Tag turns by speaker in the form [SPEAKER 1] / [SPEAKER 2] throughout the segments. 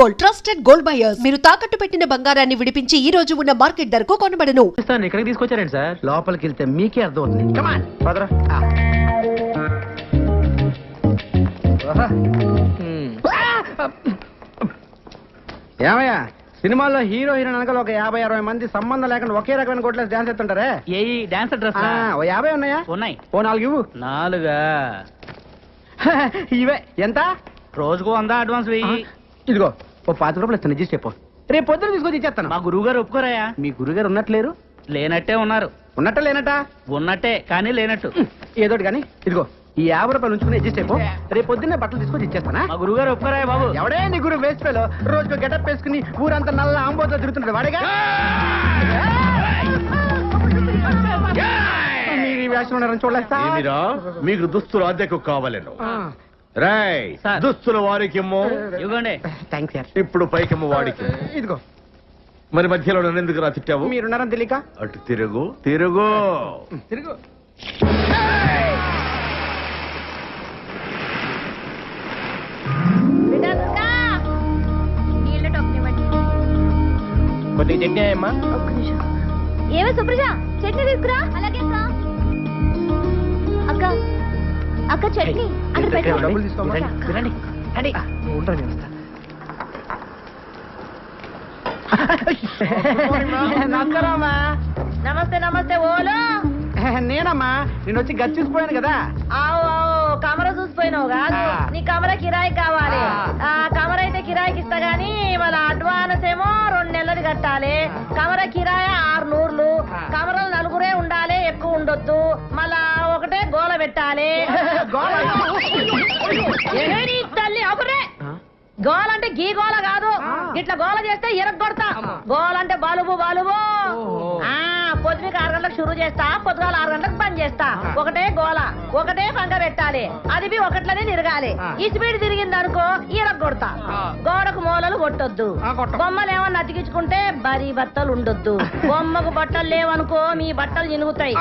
[SPEAKER 1] Gold trusted gold buyers. మీరు తాకట్టు పెట్టిన బంగారాన్ని విడిపించి ఈ రోజు ఉన్న మార్కెట్ ధరకు కొనబడను.
[SPEAKER 2] ఇక్కడికి తీసుకొచ్చారండి సార్.
[SPEAKER 3] లోపలికి వెళ్తే మీకే అర్థం అవుతుంది. కమాన్ పదరా. ఏమయ్యా, సినిమాల్లో హీరో హీరోయిన్ అనగా ఒక 50-60 మంది సంబంధం లేకుండా ఒకే రకమైన కోట్లేసి డాన్స్ ఎత్తుంటారే.
[SPEAKER 2] ఏ డాన్స్ డ్రెస్
[SPEAKER 3] ఓ 50 ఉన్నాయా?
[SPEAKER 2] ఉన్నాయి.
[SPEAKER 3] ఓ 4 ఇవ్వు.
[SPEAKER 2] 4
[SPEAKER 3] ఇవే ఎంత?
[SPEAKER 2] రోజుకు 100 అడ్వాన్స్ వెయ్యి.
[SPEAKER 3] ఇదిగో ఓ 5 రూపాయలు ఇస్తాను, ఇచ్చేసి చెప్పు. రేపు పొద్దున తీసుకొచ్చి ఇచ్చేస్తాను.
[SPEAKER 2] మా గురువు గారు ఒప్పుకోరాయా?
[SPEAKER 3] మీ గురుగారు ఉన్నట్లేరు?
[SPEAKER 2] లేనట్టే ఉన్నారు.
[SPEAKER 3] ఉన్నట్ట లేనట?
[SPEAKER 2] ఉన్నట్టే కానీ లేనట్టు.
[SPEAKER 3] ఏదోటి కానీ ఇదిగో ఈ 50 రూపాయలు ఉంచుకుని అడ్జస్ట్ అయిపో. రేపు పొద్దున్నే బట్టలు తీసుకొచ్చి ఇచ్చేస్తానా?
[SPEAKER 2] మా గురువు గారు ఒప్పుకోరాయా బాబు?
[SPEAKER 3] ఎవడే నీ గురువు వేస్ట్ పేలో రోజుకు గెటప్ వేసుకుని ఊరంతా నల్ల ఆంబోతో తిరుగుతుంటాడు వాడేగా. మీరు ఈ వేషం ఉన్నారని చూడలేస్తా.
[SPEAKER 4] మీకు దుస్తులు అద్దెకు కావాలను. రాయ్ దుస్తుల వారికి
[SPEAKER 2] ఇవ్వండి.
[SPEAKER 3] Thanks sir.
[SPEAKER 4] ఇప్పుడు పైకమ్మ వాడికి.
[SPEAKER 3] ఇదిగో.
[SPEAKER 4] మరి మధ్యలో నన్ను ఎందుకు రా తిట్టావు?
[SPEAKER 3] మీరున్నారని తెలియక.
[SPEAKER 4] అటు తిరుగు తిరుగు
[SPEAKER 3] తిరుగు. కొద్దిగా చట్నీ అమ్మా.
[SPEAKER 5] ఏమే సుప్రజ, చట్నీ తీసుకురా. అలాగే అక్క. అక్క చట్నీ అక్కడ పెట్టు.
[SPEAKER 3] డబ్బులు తీసుకోమా.
[SPEAKER 2] రండి రండి.
[SPEAKER 3] ఉంటాను వస్తా. నమస్కారమ్మా.
[SPEAKER 6] నమస్తే నమస్తే. ఓలో
[SPEAKER 3] నేనమ్మా, నేను వచ్చి గది చూసిపోయాను కదా.
[SPEAKER 6] ఆవు కమర చూసిపోయినావు కాదు, నీ కమర కిరాయి కావాలి. కమర అయితే కిరాయికి ఇస్తా గానీ మళ్ళీ అడ్వాన్స్ ఏమో 2 నెలలు కట్టాలి. కమర కిరాయి 600. కమరలు 4 ఉండాలి, ఎక్కువ ఉండొద్దు. మళ్ళా ఒకటే గోల పెట్టాలి. తల్లి అబురే, గోల అంటే గీ గోల కాదు. ఇట్లా గోల చేస్తే ఇరగొడతా. గోల అంటే బలుబు బలుబు. పొద్దుకి 6 గంటలకు షురు చేస్తా, పొద్దుగాల 6 గంటలకు పని చేస్తా. ఒకటే గోల, ఒకటే పంక పెట్టాలి. అది ఒకట్లనే తిరగాలి. ఈ స్పీడ్ తిరిగింది అనుకో ఇరగొడతా. గోడకు మూలలు కొట్టొద్దు. బొమ్మలు ఏమన్నా అతికించుకుంటే బరీ బట్టలు ఉండొద్దు. బొమ్మకు బట్టలు లేవనుకో మీ బట్టలు చినుగుతాయి.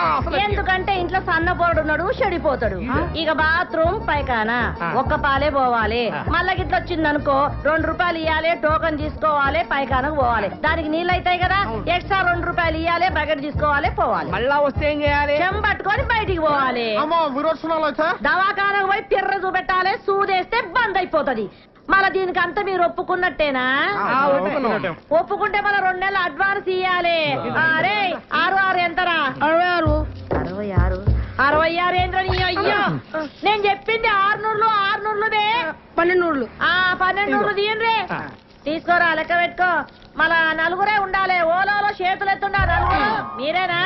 [SPEAKER 6] ఎందుకంటే ఇంట్లో సన్నపోరుడు ఉన్నాడు, చెడిపోతాడు. ఇక బాత్రూమ్ పైకానా ఒక్క పాలే పోవాలి. మళ్ళా గిట్ల వచ్చిందనుకో 2 రూపాయలు ఇవ్వాలి, టోకన్ తీసుకోవాలి, పైకానకు పోవాలి. దానికి నీళ్ళు అవుతాయి కదా, ఎక్స్ట్రా 2 రూపాయలు ఇవ్వాలి, బకెట్ తీసుకోవాలి, పోవాలి.
[SPEAKER 3] మళ్ళా వస్తే ఏం చేయాలి?
[SPEAKER 6] చెంబట్టుకొని బయటికి పోవాలి. దవాఖానకు పోయి పిర్ర చూపెట్టాలి. సూదేస్తే బంద్ అయిపోతది. మళ్ళా దీనికి అంతా మీరు ఒప్పుకున్నట్టేనా? ఒప్పుకుంటే మన 2 నెలలు అడ్వాన్స్ ఇయ్యాలి. అరే 6 ఎంతరా? 66. 66 ఏంద్రని? అయ్యో నేను చెప్పింది 600. 600 1200. 1200 తీయండి. తీసుకోరా, లెక్క పెట్టుకో. మళ్ళా 4 ఉండాలి. ఓలో చేతులు ఎత్తుండారు 4. మీరేనా?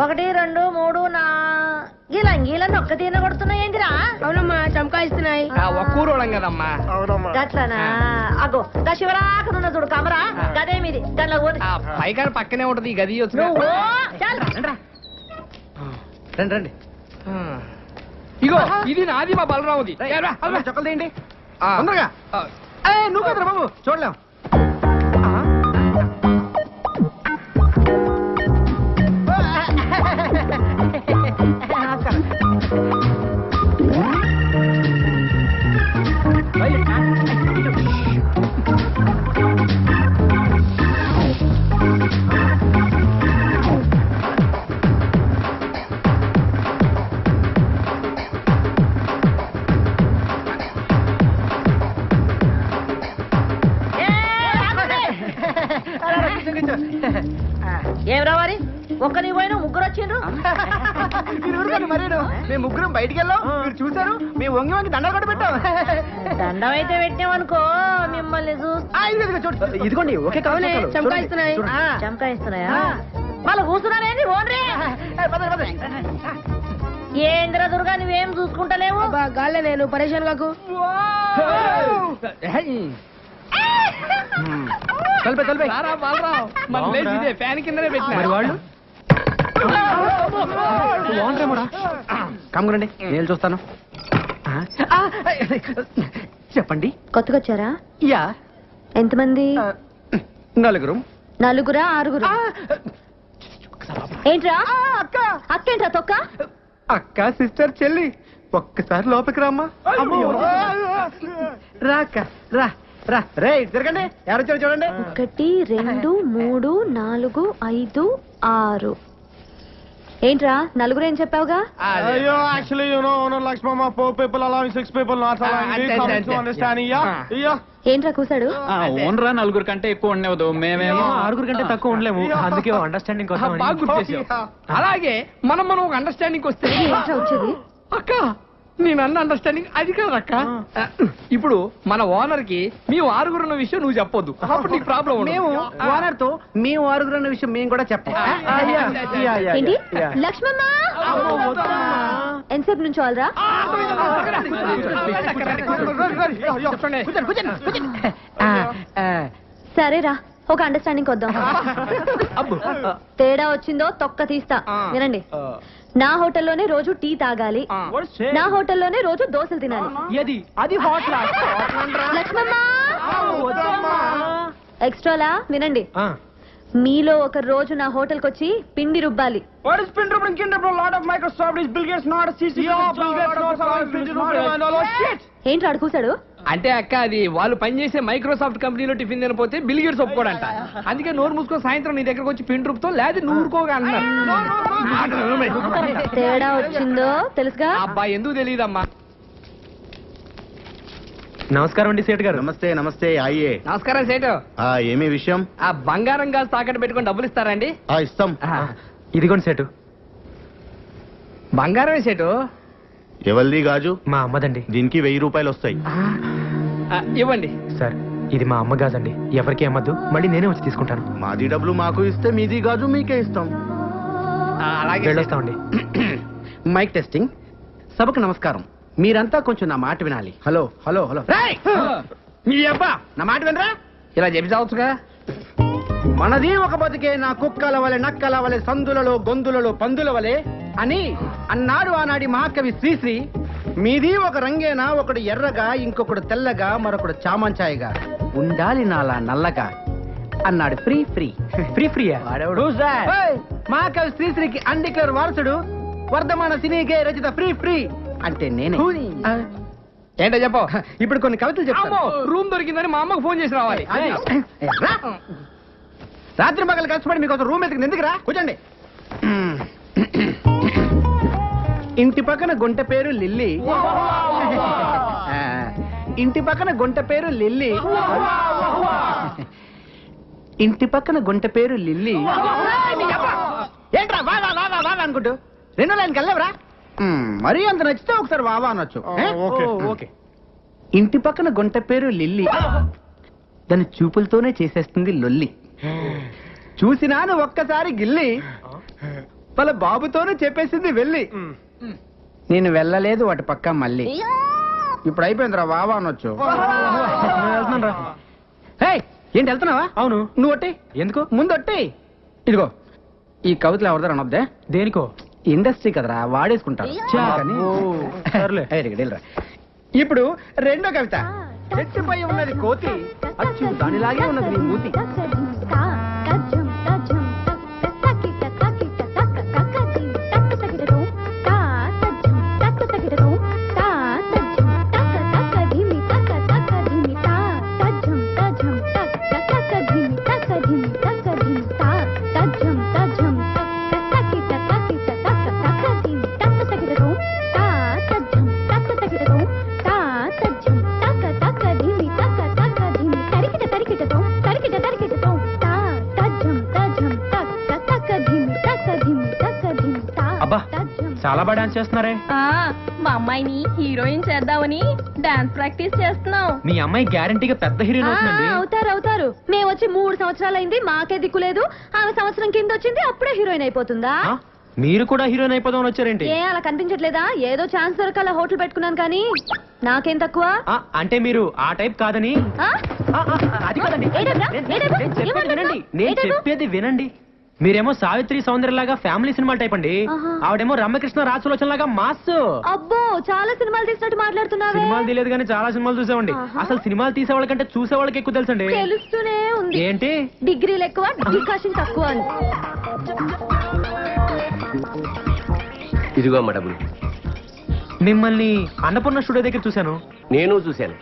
[SPEAKER 6] 1 2 3 4 గీలని ఒక్క తీన కొడుతున్నాయి ఏంటిరా?
[SPEAKER 5] అవునమ్మా, చమకాయిస్తున్నాయి.
[SPEAKER 3] ఒక్కూరోళం కదమ్మా.
[SPEAKER 6] గట్లనా? అగో గా శివరాకనున్న చూడు కమరా, గదే మీది. దాంట్లో
[SPEAKER 3] పైకాడ పక్కనే ఉంటది ఈ గది. రండి రండి. ఇగో ఇది నాది, మా బలరావుది. చొక్కలు తీయండి తొందరగా. నువ్వు కదరా బాబు, చూడలేం.
[SPEAKER 6] ఏం రావాలి? ఒక్కని పోయిన 3 వచ్చిండ్రు.
[SPEAKER 3] మరేను మేము 3 బయటికి వెళ్ళాం, మీరు చూసారు. మేము వంగి వంగి దండలు కూడా పెట్టాం.
[SPEAKER 6] దండం అయితే పెట్టామనుకో మిమ్మల్ని
[SPEAKER 3] ఇదిగోండి ఒకే కావాలి.
[SPEAKER 6] చమకాయిస్తున్నాయి. చమకాయిస్తున్నాయా? మళ్ళీ కూర్చున్నారేంటి? ఓన్రే ఏంద్ర దుర్గా, నువ్వేం చూసుకుంటలేవు?
[SPEAKER 5] గాల్లే నేను పరేషాన్ కాకు.
[SPEAKER 3] ఫ్యాన్ కిందనే పెట్టిన వాళ్ళు. కమ్మురండి, నేను చూస్తాను. చెప్పండి.
[SPEAKER 5] కొత్తగా వచ్చారా?
[SPEAKER 3] యా.
[SPEAKER 5] ఎంతమంది?
[SPEAKER 3] 4.
[SPEAKER 5] 4 6? ఏంట్రా
[SPEAKER 3] అక్క?
[SPEAKER 5] అక్కేంట్రా తొక్క?
[SPEAKER 3] అక్క, సిస్టర్, చెల్లి. ఒక్కసారి లోపలికి రామ్మా. రా అక్క రా. రా రే తిరగండి ఎవరు వచ్చారు చూడండి
[SPEAKER 5] 1 2 3 4 5 6 ఏంట్రా నలుగురు ఏం చెప్పావుగా?
[SPEAKER 7] అయ్యో actually Lakshmamma 4 people allowing 6 people not allowing me coming to understanding yeah
[SPEAKER 5] ఏంట్రా కూసాడు?
[SPEAKER 2] ఓనరా నలుగురు కంటే ఎక్కువ ఉండేవద్దు, మేమేమో 6 కంటే తక్కువ ఉండలేము, అందుకే అండర్స్టాండింగ్
[SPEAKER 3] బాగా గుర్తు చేసావు. అలాగే మనం ఒక అండర్స్టాండింగ్ వస్తే
[SPEAKER 5] ఏంట్రా వచ్చేది?
[SPEAKER 3] అక్క నేను అన్న అండర్స్టాండింగ్ అది కాదు అక్క. ఇప్పుడు మన ఓనర్ కి మేము ఆరుగురున్న విషయం నువ్వు చెప్పొద్దు, అప్పుడు నీకు ప్రాబ్లం. మేము ఓనర్ తో మేము ఆరుగురున్న విషయం మేము కూడా చెప్పాలి.
[SPEAKER 5] ఏంటి లక్ష్మమ్మ ఎంతసేపు నుంచి వాళ్ళరా? సరేరా ఒక అండర్స్టాండింగ్ వద్దాం. తేడా వచ్చిందో తొక్క తీస్తా. వినండి, నా హోటల్లోనే రోజు టీ తాగాలి, నా హోటల్లోనే రోజు దోశలు తినాలి.
[SPEAKER 3] అది హోటల్
[SPEAKER 5] లక్ష్మమ్మ ఎక్స్ట్రాలా వినండి, మీలో ఒక రోజు నా హోటల్కి వచ్చి పిండి రుబ్బాలి. ఏంటి అడుగుసాడు?
[SPEAKER 3] అంటే అక్క అది వాళ్ళు పనిచేసే మైక్రోసాఫ్ట్ కంపెనీలో టిఫిన్ తినపోతే బిల్ గేట్స్ ఒప్పుకోడంట. అందుకే నోరు మూసుకొని సాయంత్రం నీ దగ్గరకు వచ్చి పిండి రుబ్బుతో లేదా నువ్వు ఊరుకోగా అన్నారు.
[SPEAKER 5] తేడా వచ్చిందో తెలుసుగా?
[SPEAKER 3] అబ్బా ఎందుకు తెలియదమ్మా.
[SPEAKER 7] నమస్కారం అండి సేటు గారు.
[SPEAKER 4] నమస్తే నమస్తే అయ్యే.
[SPEAKER 3] నమస్కారం సేటు.
[SPEAKER 4] ఏమి విషయం?
[SPEAKER 3] ఆ బంగారం గాజు తాకట్టు పెట్టుకొని డబ్బులు ఇస్తారండి?
[SPEAKER 4] ఇస్తాం.
[SPEAKER 7] ఇదిగోండి సేటు.
[SPEAKER 3] బంగారమే సేటు.
[SPEAKER 4] ఎవరిది గాజు?
[SPEAKER 7] మా అమ్మదండి.
[SPEAKER 4] దీనికి 1000 రూపాయలు వస్తాయి.
[SPEAKER 3] ఇవ్వండి
[SPEAKER 7] సార్ ఇది మా అమ్మ గాజండి, ఎవరికి అమ్మద్దు, మళ్ళీ నేనే వచ్చి తీసుకుంటాను.
[SPEAKER 4] మాది డబ్బులు మాకు ఇస్తే మీది గాజు మీకే ఇస్తాం.
[SPEAKER 3] అలాగే
[SPEAKER 7] వెళ్ళొస్తామండి.
[SPEAKER 8] Mic testing. సభకు నమస్కారం. మీరంతా కొంచెం నా మాట వినాలి. హలో హలో హలో మీ అబ్బా నా మాట వినరా?
[SPEAKER 3] ఇలా చెప్పి చావచ్చుగా.
[SPEAKER 8] మనది ఒక బతికే నా కుక్కల వలె నక్కల వలె సందులలో గొంతులలో పందుల వలె అని అన్నాడు ఆనాడి మహాకవి శ్రీశ్రీ. మీది ఒక రంగేనా, ఒకడు ఎర్రగా, ఇంకొకడు తెల్లగా, మరొకడు చామంచాయిగా, ఉండాలి నాలా నల్లగా అన్నాడు. ఫ్రీ ఫ్రీ
[SPEAKER 7] ఫ్రీ ఫ్రీయా?
[SPEAKER 8] మహాకవి శ్రీశ్రీకి అండిక్లర్ వారసుడు, వర్ధమాన సినీకే రచిత ఫ్రీ ఫ్రీ అంటే నేనే.
[SPEAKER 3] ఏంటో చెప్పు.
[SPEAKER 8] ఇప్పుడు కొన్ని కవితలు చెప్తాను.
[SPEAKER 3] రూమ్ దొరికిందని మా అమ్మకు ఫోన్ చేసి రావాలి.
[SPEAKER 8] రా. రాత్రి పగలు కష్టపడి మీకు రూమ్ ఎత్తుకుని ఎందుకురా? కూర్చోండి. ఇంటి పక్కన గుంట పేరు లిల్లీ, ఇంటి పక్కన గుంట పేరు లిల్లీ, ఇంటి పక్కన గుంట పేరు లిల్లీ. ఏంట్రా వావా వావా వావా అనుకుంటూ రెండో లైన్కి వెళ్ళవరా? మరీ అంత నచ్చితే ఒకసారి వావా అనొచ్చు.
[SPEAKER 7] ఓకే.
[SPEAKER 8] ఇంటి పక్కన గుంట పేరు లిల్లీ, దాని చూపులతోనే చేసేస్తుంది లొల్లి. చూసినాను ఒక్కసారి గిల్లి, వాళ్ళ బాబుతోనే చెప్పేసింది వెళ్ళి. నేను వెళ్ళలేదు వాటి పక్క మళ్ళీ. ఇప్పుడు అయిపోయిందిరా వావా అనొచ్చు. ఏంటి వెళ్తున్నావా?
[SPEAKER 7] అవును.
[SPEAKER 8] నువ్వు ఒట్టి
[SPEAKER 7] ఎందుకు?
[SPEAKER 8] ముందు ఒట్టి. ఇదిగో ఈ కవితలు ఎవరిదారు అనొద్దే.
[SPEAKER 7] దేనికో?
[SPEAKER 8] ఇండస్ట్రీ కదరా, వాడేసుకుంటారు.
[SPEAKER 7] సర్లే.
[SPEAKER 8] ఇప్పుడు రెండో కవిత. చెట్టుపై ఉన్నది కోతి, అచ్చు దానిలాగే ఉన్నది నీ మూతి.
[SPEAKER 7] చాలా బాగా డాన్స్ చేస్తున్నారే.
[SPEAKER 5] మా అమ్మాయిని హీరోయిన్ చేద్దామని డాన్స్ ప్రాక్టీస్ చేస్తున్నాం.
[SPEAKER 7] మీ అమ్మాయి గ్యారంటీగా పెద్ద హీరోయిన్ అవుతుందండి.
[SPEAKER 5] అవుతారు. మేము వచ్చి 3 సంవత్సరాలైంది, మాకే దిక్కులేదు. ఆమె సంవత్సరం కింద వచ్చింది, అప్పుడే హీరోయిన్ అయిపోతుందా?
[SPEAKER 7] మీరు కూడా హీరోయిన్ అయిపోదామని వచ్చారేంటి?
[SPEAKER 5] ఏ అలా కనిపించట్లేదా? ఏదో ఛాన్స్ దొరకాల హోటల్ పెట్టుకున్నాను కానీ నాకేం తక్కువ?
[SPEAKER 7] అంటే మీరు ఆ టైప్ కాదని. అది కాదండి, నేను చెప్పేది వినండి. మీరేమో సావిత్రి సౌందర్యలాగా ఫ్యామిలీ సినిమా టైప్ అండి, ఆవిడేమో రమ్యకృష్ణ రాజసులోచన లాగా మాస్.
[SPEAKER 5] అబ్బో చాలా సినిమాలు తీసినట్టు మాట్లాడుతున్నారు.
[SPEAKER 7] సినిమాలు తీయలేదు కానీ చాలా సినిమాలు చూసామండి. అసలు సినిమాలు తీసే వాళ్ళకంటే చూసే వాళ్ళకి ఎక్కువ తెలుసండి.
[SPEAKER 5] తెలుస్తూనే ఉంది.
[SPEAKER 7] ఏంటి?
[SPEAKER 5] డిగ్రీలు ఎక్కువ, డిస్కషన్ తక్కువ అని.
[SPEAKER 9] ఇదిగో అమ్మ డబ్బులు.
[SPEAKER 7] మిమ్మల్ని అన్నపూర్ణ స్టూడియో దగ్గర చూశాను.
[SPEAKER 9] నేను చూశాను.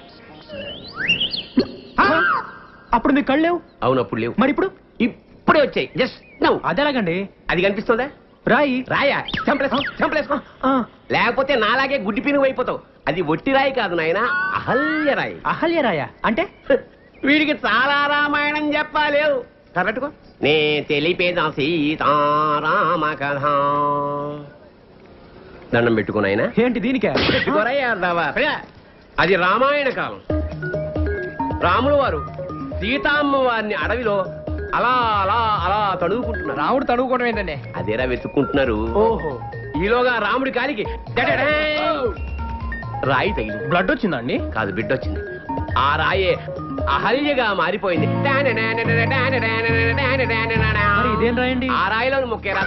[SPEAKER 7] అప్పుడు మీ కళ్ళు లేవు.
[SPEAKER 9] అవును అప్పుడు లేవు.
[SPEAKER 7] మరి ఇప్పుడు
[SPEAKER 9] ఇప్పుడే వచ్చాయి. Just now.
[SPEAKER 7] అదేలాగండి?
[SPEAKER 9] అది కనిపిస్తుందా?
[SPEAKER 7] రాయి.
[SPEAKER 9] రాయా? చంపలేసుకో. లేకపోతే నాలాగే గుడ్డి పినుగు అయిపోతావు. అది ఒట్టి రాయి కాదు నాయన, అహల్య రాయి.
[SPEAKER 7] అహల్య రాయ అంటే?
[SPEAKER 9] వీడికి చాలా రామాయణం చెప్పాలేవు. కరెక్ట్కో. నే తెలిపేదా సీతారామ కథ. దండం పెట్టుకున్నాయన.
[SPEAKER 7] ఏంటి దీనికే?
[SPEAKER 9] అది రామాయణ కాలం. రాములు వారు సీతామ్మ వారిని అడవిలో అలా అలా అలా తడువుకుంటున్నారు.
[SPEAKER 3] రాముడు తడువుకోవడం ఏంటండి?
[SPEAKER 9] అదేరా వెతుక్కుంటున్నారు.
[SPEAKER 3] ఓహో.
[SPEAKER 9] ఈలోగా రాముడి కాలికి రాయి తగిలింది.
[SPEAKER 7] బ్లడ్ వచ్చిందండి?
[SPEAKER 9] కాదు, బిడ్డ వచ్చింది. ఆ రాయే అహల్యగా మారిపోయింది.
[SPEAKER 7] ఇదేం రాయండి?
[SPEAKER 9] ఆ రాయిలో ముక్కేరా.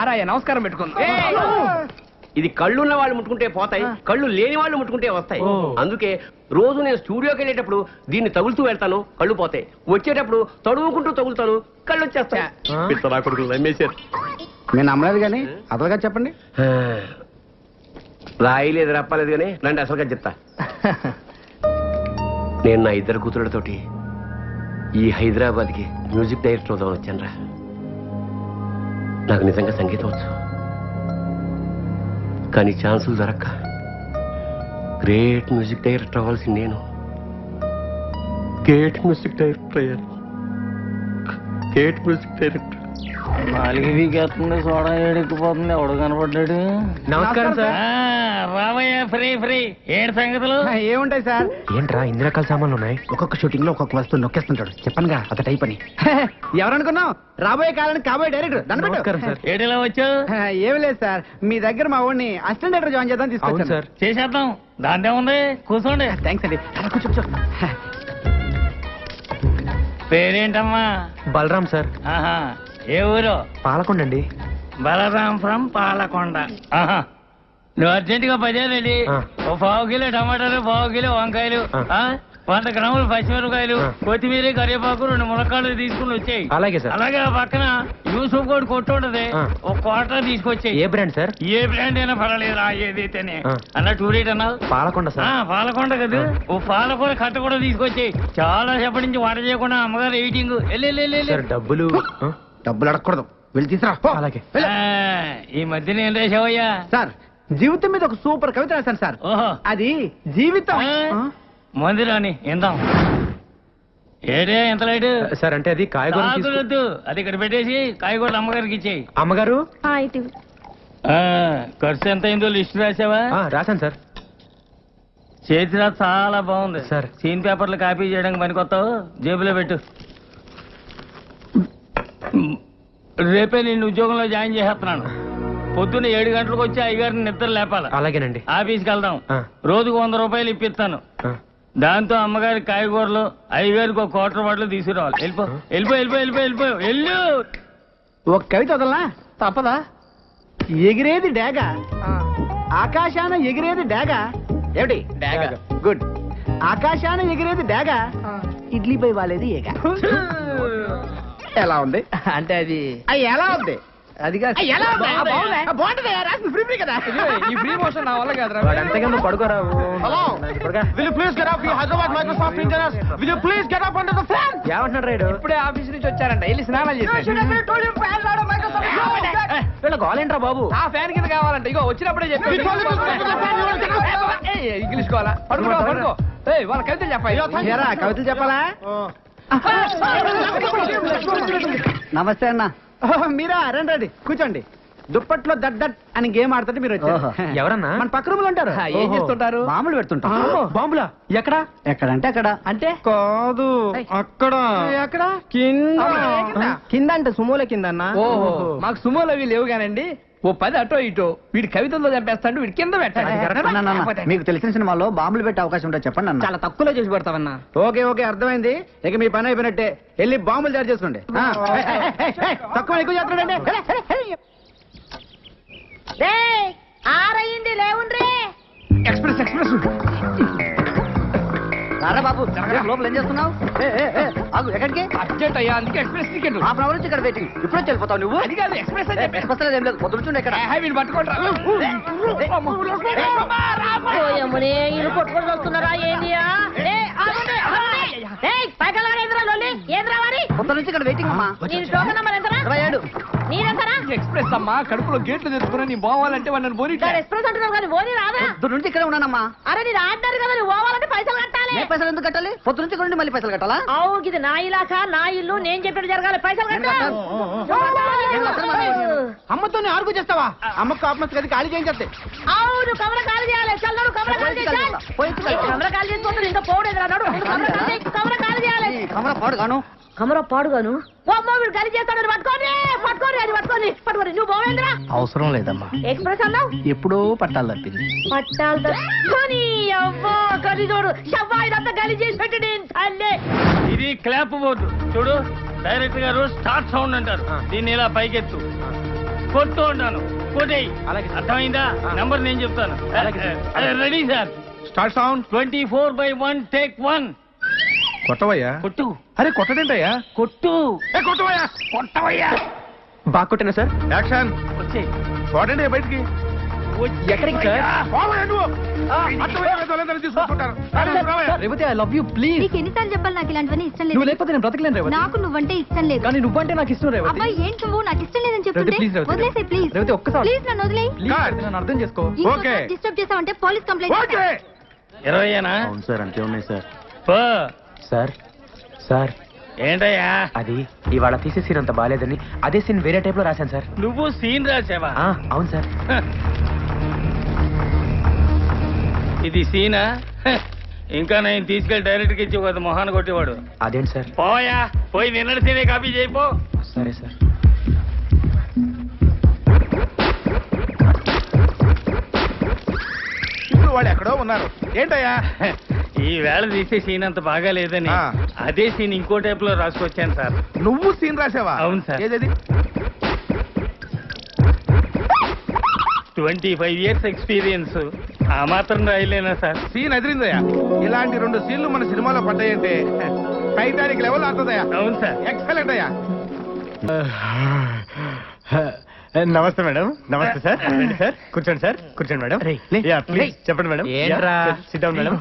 [SPEAKER 3] ఆరాయ నమస్కారం పెట్టుకుంది.
[SPEAKER 9] ఇది కళ్ళున్న వాళ్ళు ముట్టుకుంటే పోతాయి, కళ్ళు లేని వాళ్ళు ముట్టుకుంటే వస్తాయి. అందుకే రోజు నేను స్టూడియోకి వెళ్ళేటప్పుడు దీన్ని తగులుతూ వెళ్తాను, కళ్ళు పోతాయి. వచ్చేటప్పుడు తడువుకుంటూ తగులుతాను, కళ్ళు వచ్చేస్తాయి.
[SPEAKER 8] నేను నమ్మలేదు కానీ అదలుగా చెప్పండి.
[SPEAKER 9] రాయి లేదు రప్పలేదు కానీ రండి అసలుగా చెప్తా. నేను నా 2 కూతురులతోటి ఈ హైదరాబాద్కి మ్యూజిక్ డైరెక్టర్ అవుదామని వచ్చాను రా. నాకు నిజంగా సంగీతం వచ్చు, కానీ ఛాన్సులు దొరక్క గ్రేట్ మ్యూజిక్ డైరెక్టర్ అవ్వాల్సి నేను గ్రేట్ మ్యూజిక్ డైరెక్టర్ అయ్యాను. Great music director.
[SPEAKER 2] 4 వీకేస్తుంది, సోడా ఏడెక్కిపోతుంది. ఎవడు కనపడ్డాడు?
[SPEAKER 7] నమస్కారం సార్.
[SPEAKER 2] రామయ్య ఫ్రీ ఏడు సంగతులు
[SPEAKER 8] ఏముంటాయి సార్?
[SPEAKER 7] ఏంట్రా ఇన్ని రకాల సామాన్లు ఉన్నాయి?
[SPEAKER 8] ఒక్కొక్క షూటింగ్ లో ఒక్కొక్క వస్తువు నొక్కేస్తుంటాడు. చెప్పనుగా అత టైప్ అని. ఎవరనుకున్నావు? రాబోయే కాలానికి కాబోయే డైరెక్టర్.
[SPEAKER 7] నమస్కారం సార్.
[SPEAKER 2] ఏడిలా వచ్చావు?
[SPEAKER 8] ఏమి లేదు సార్, మీ దగ్గర మా వాడిని అసిస్టెంట్ డైరెక్టర్ జాయిన్ చేద్దాం తీసుకొచ్చాను
[SPEAKER 7] సార్.
[SPEAKER 2] చేసేద్దాం, దాందే ఉంది. కూర్చోండి.
[SPEAKER 8] థ్యాంక్స్ అండి. కూర్చో.
[SPEAKER 2] పేరేంటమ్మా?
[SPEAKER 7] బలరాం సార్.
[SPEAKER 2] ఆహా, ఏ ఊరు?
[SPEAKER 7] పాలకొండ అండి.
[SPEAKER 2] బలరాం ఫ్రమ్ పాలకొండ. ఆహా, నువ్వు అర్జెంటుగా 10 రెడీ. ఓ 1/2 కిలో టమాటాలు, 1/2 కిలో వంకాయలు, 100 గ్రాములు పచ్చిమిరపకాయలు, కొత్తిమీర, కరివేపాకు, 2 ములక్కాళ్ళు తీసుకుని వచ్చాయి.
[SPEAKER 7] అలాగే సార్.
[SPEAKER 2] అలాగే ఆ పక్కన యూసుఫ్ కోడ్ కొట్టు ఉంటది, ఒక క్వార్టర్ తీసుకొచ్చాయి.
[SPEAKER 7] ఏ బ్రాండ్ సార్?
[SPEAKER 2] ఏ బ్రాండ్ అయినా పర్వాలేదు, ఏదైతేనే. అన్న టూరేట్ అన్నావు?
[SPEAKER 7] పాలకొండ సార్.
[SPEAKER 2] పాలకొండ కదా. ఓ పాలకొండ కట్ట కూడా తీసుకొచ్చాయి. చాలా సేపటి నుంచి వంట చేయకుండా అమ్మగారు ఎయిటింగ్.
[SPEAKER 7] డబ్బులు
[SPEAKER 8] అడగకూడదు, వెళ్ళి తీసురా.
[SPEAKER 2] అలాగే. ఈ మధ్యన ఏం రాసావయ్యా?
[SPEAKER 8] సార్, జీవితం మీద ఒక సూపర్ కవిత రాశాను సార్.
[SPEAKER 2] ఓహో,
[SPEAKER 8] అది జీవితం.
[SPEAKER 2] మందిరాని ఇందాం. ఏడే ఎంత లైట్
[SPEAKER 7] సార్? అంటే అది కాయగూరదు,
[SPEAKER 2] అది ఇక్కడ పెట్టేసి కాయగూరలు అమ్మగారికి ఇచ్చేయి.
[SPEAKER 7] అమ్మగారు
[SPEAKER 2] ఖర్చు ఎంత అయిందో లిస్ట్ రాసావా?
[SPEAKER 7] రాశాను సార్.
[SPEAKER 2] చేతిరా చాలా బాగుంది
[SPEAKER 7] సార్.
[SPEAKER 2] సీన్ పేపర్లు కాపీ చేయడానికి పనికొస్తావు, జేబులో పెట్టు. రేపే నేను ఉద్యోగంలో జాయిన్ చేసేస్తున్నాను. పొద్దున్న 7 గంటలకు వచ్చి అయ్యగారిని నిద్ర లేపాలి.
[SPEAKER 7] అలాగేనండి.
[SPEAKER 2] ఆఫీస్కి వెళ్దాం. రోజుకు 100 రూపాయలు ఇప్పిస్తాను. దాంతో అమ్మగారి కాయగూరలు, అయ్యగారికి ఒక క్వార్టర్ బాటిల్ తీసుకురావాలి. వెళ్ళు.
[SPEAKER 8] ఒక కవిత వదలనా? తప్పదా? ఎగిరేది డాగ, ఆకాశాన ఎగిరేది డాగ. ఏమిటి? డాగ. గుడ్. ఆకాశాన ఎగిరేది డాగ, ఇడ్లీపై వాలేది ఏగ. ఎలా ఉంది? అంటే అది ఎలా ఉంది? అది
[SPEAKER 3] ఈ ఫ్రీ మోషన్ నా వల్ల కాదురా.
[SPEAKER 7] అంతేగా పడుకోరా. ఏమంటున్నాడు రైడు?
[SPEAKER 3] ఇప్పుడే ఆఫీస్ నుంచి వచ్చారంట, వెళ్ళి స్నానాలు చేశారు.
[SPEAKER 7] వీళ్ళ గోలేంట్రా బాబు?
[SPEAKER 3] ఆ ఫ్యాన్ కింద కావాలంట. ఇగో వచ్చినప్పుడే చెప్పి ఇంగ్లీష్ కావాలా? పడుకో. వాళ్ళ కవితలు చెప్పాలి.
[SPEAKER 8] కవితలు చెప్పాలా? నమస్తే అన్న. మీరా? రండి కూర్చోండి. దుప్పట్లో దట్ దట్ అని గేమ్ ఆడుతుంటే మీరు వచ్చారు.
[SPEAKER 7] ఎవరన్నా?
[SPEAKER 8] మన పక్క రూమ్ లో ఉంటారు.
[SPEAKER 3] ఏం చేస్తుంటారు?
[SPEAKER 8] బాంబులు పెడుతుంటారు.
[SPEAKER 7] బాంబులా? ఎక్కడ?
[SPEAKER 8] ఎక్కడంటే అక్కడ. అంటే
[SPEAKER 7] కాదు, అక్కడ.
[SPEAKER 8] ఎక్కడ?
[SPEAKER 3] కింద అంటే సుమోల కింద అన్న. ఓహో, మాకు సుమోలు అవి లేవు కానండి. ఓ 10 అటో ఇటో వీడి కవితల్లో చంపేస్తాడు, వీడి కింద పెట్టాడు.
[SPEAKER 8] మీకు తెలిసిన సినిమాలో బాంబులు పెట్టే అవకాశం ఉంటే చెప్పండి అన్న.
[SPEAKER 3] చాలా తక్కువలో చేసి పెడతామన్నా.
[SPEAKER 8] ఓకే అర్థమైంది. ఇక మీ పని అయిపోయినట్టే, వెళ్ళి బాంబులు తయారు చేసుకోండి. తక్కువ ఎక్కువ చేస్తున్నాడండి.
[SPEAKER 6] ఆరయింది లేవుండ్రే.
[SPEAKER 3] ఎక్స్ప్రెస్
[SPEAKER 8] బాబు లోపల ఏం చేస్తున్నావు? ఎక్కడికి?
[SPEAKER 3] అర్జెంట్ అయ్యా, అందుకే ఎక్స్ప్రెస్ టికెట్.
[SPEAKER 8] హాఫ్ అవర్ నుంచి ఇక్కడ వెయిటింగ్. ఇప్పుడు వెళ్ళిపోతావు నువ్వు?
[SPEAKER 3] అది కాదు, ఎక్స్ప్రెస్ అని చెప్పి.
[SPEAKER 8] ఎక్స్ప్రెస్ ఏం లేదు, పొద్దుండే ఇక్కడ.
[SPEAKER 3] వీళ్ళు పట్టుకుంటారా?
[SPEAKER 6] కొట్టుకొని వస్తున్నారా ఏంటి? పైకలాగేంద్రా
[SPEAKER 8] కొత్త నుంచి ఇక్కడ వెయిటింగ్ అమ్మా.
[SPEAKER 6] నేను టోకెన్ నెంబర్ ఎంతరా?
[SPEAKER 8] 27.
[SPEAKER 6] నీరెంతరా?
[SPEAKER 3] ఎక్స్ప్రెస్ అమ్మా, కడుపులో గేట్లు తెచ్చుకున్నా నీ పోవాలంటే వాళ్ళని పోనీ
[SPEAKER 6] గారు ఎక్స్ప్రెస్ అంటున్నావు కానీ ఓనీ రాదా?
[SPEAKER 8] పొద్దు నుంచి ఇక్కడే ఉన్నానమ్మా.
[SPEAKER 6] అరే నేను ఆడినారు కదా, నువ్వు పోవాలంటే పైసలు కట్టాలి.
[SPEAKER 8] ఏ పైసలు ఎందుకు కట్టాలి? పొద్దు నుంచి ఇక్కడ నుండి మళ్ళీ పైసలు కట్టాలా?
[SPEAKER 6] అవును, ఇది నా ఇలాకా, నా ఇల్లు, నేను చెప్పినట్టు జరగాలి. పైసలు కట్టాలి.
[SPEAKER 8] అమ్మతో ఆర్గు చేస్తావా? అమ్మకు ఆత్మహత్య గది ఖాళీ చేయించే.
[SPEAKER 6] అవును, కమర కాలు చేయాలి. చల్లడు కమర కాలు చేయాలి. కమర కాలు చేసుకుంటారు, ఇంకా పోవడేది రాడు. కమర కాలు చేయాలి.
[SPEAKER 8] కమర పాడుగాను.
[SPEAKER 6] కమర పాడుగాను. అమ్మో వీడు గలి చేస్తాడు. పట్టుకోని పట్టుకోని అది పట్టుకోని పట్టుకోని. నువ్వు పోవేంద్రా?
[SPEAKER 8] అవసరం లేదమ్మా.
[SPEAKER 6] ఎక్స్ప్రెస్ అన్నావు,
[SPEAKER 8] ఎప్పుడో పట్టాలు తప్పింది.
[SPEAKER 6] పట్టాలు తప్పుకొని అవ్వో గలి చూడు. షవ్వాయిదంతా గలి చేసి పెట్టి నేను తల్లే.
[SPEAKER 2] ఇది క్లాప్ బోర్డు చూడు. డైరెక్ట్ గారు స్టార్ట్ సౌండ్ అంటారు. దీన్ని ఇలా పైకెత్తు, కొట్టు అంటాను, కొట్టేయి. అర్థమైందా? నంబర్ నేను చెప్తాను. Ready sir.
[SPEAKER 3] Start sound.
[SPEAKER 2] 24/1 take 1.
[SPEAKER 3] కొట్టవయ్యా.
[SPEAKER 2] కొట్టు.
[SPEAKER 3] అరే కొట్టడేంటయ్యా?
[SPEAKER 2] కొట్టు.
[SPEAKER 3] కొట్టవయ్యా.
[SPEAKER 2] కొట్టవయ్యా.
[SPEAKER 7] బాగా కొట్టినా సార్.
[SPEAKER 3] యాక్షన్.
[SPEAKER 2] వచ్చే
[SPEAKER 3] చూడండి బయటికి.
[SPEAKER 7] ఎక్కడికి sir?
[SPEAKER 3] Revathi, I love you, please.
[SPEAKER 5] నీకు ఎన్నిసార్లు చెప్పాలి నాకు ఇలాంటివన్నీ ఇష్టం
[SPEAKER 3] నువ్వు
[SPEAKER 5] లేదు.
[SPEAKER 3] లేకపోతే నేను బ్రతకలేను రేవతి.
[SPEAKER 5] నాకు నువ్వంటే ఇష్టం లేదు.
[SPEAKER 3] కానీ నువ్వంటే నాకు ఇష్టం రేవతి.
[SPEAKER 5] అబ్బాయి ఏంటి నువ్వు నాకు ఇష్టం లేదని చెప్తుంటే
[SPEAKER 3] రేవతి, ప్లీజ్ రేవతి.
[SPEAKER 5] వదిలేసే ప్లీజ్.
[SPEAKER 3] రేవతి, ఒక్కసారి.
[SPEAKER 5] ప్లీజ్ నన్ను వదిలేయ్.
[SPEAKER 3] ప్లీజ్ రేవతి, నన్ను అర్థం చేసుకో. ఓకే.
[SPEAKER 5] డిస్టర్బ్ చేసావంటే పోలీస్ కంప్లైంట్ చేస్తా.
[SPEAKER 2] 20ఏనా?
[SPEAKER 4] అవును సార్, అంతే ఉన్నాయి సార్.
[SPEAKER 7] సార్ సార్
[SPEAKER 2] ఏంటయ్యా?
[SPEAKER 7] అది ఇవాళ తీసే సీన్ అంత బాగాలేదని అదే సీన్ వేరే టైప్ లో రాశాను సార్.
[SPEAKER 2] నువ్వు సీన్ రాసావా?
[SPEAKER 7] అవును సార్.
[SPEAKER 2] ఇది సీనా? ఇంకా నేను తీసుకెళ్లి డైరెక్ట్ గా ఇచ్చి ఒక మొహాన్ని కొట్టేవాడు.
[SPEAKER 7] అదేంటి సార్?
[SPEAKER 2] పోయా, పోయి నిన్నటి సీనే కాపీ చేయిపో.
[SPEAKER 7] సరే సార్.
[SPEAKER 3] ఇప్పుడు వాళ్ళు ఎక్కడో ఉన్నారు. ఏంటయ్యా?
[SPEAKER 2] ఈ వేళ తీసే సీన్ అంత బాగా లేదని అదే సీన్ ఇంకో టైప్ లో రాసుకొచ్చాను సార్.
[SPEAKER 3] నువ్వు సీన్ రాసావా?
[SPEAKER 2] అవును సార్.
[SPEAKER 3] ఏది?
[SPEAKER 2] 25 years ఎక్స్పీరియన్స్. ఆ మాత్రం రాయలేనా సార్?
[SPEAKER 3] సీన్ ఎదిరిందయ్యా. ఇలాంటి 2 సీన్లు మన సినిమాలో పడ్డాయంటే టైటానిక్ లెవెల్ ఆడుతుందయ్యా.
[SPEAKER 2] అవును సార్.
[SPEAKER 3] ఎక్సలెంట్ అయ్యా.
[SPEAKER 7] నమస్తే మేడం. నమస్తే సార్. రండి సార్, కూర్చోండి సార్. కూర్చోండి మేడం. ప్లీజ్ చెప్పండి మేడం. SIT down madam.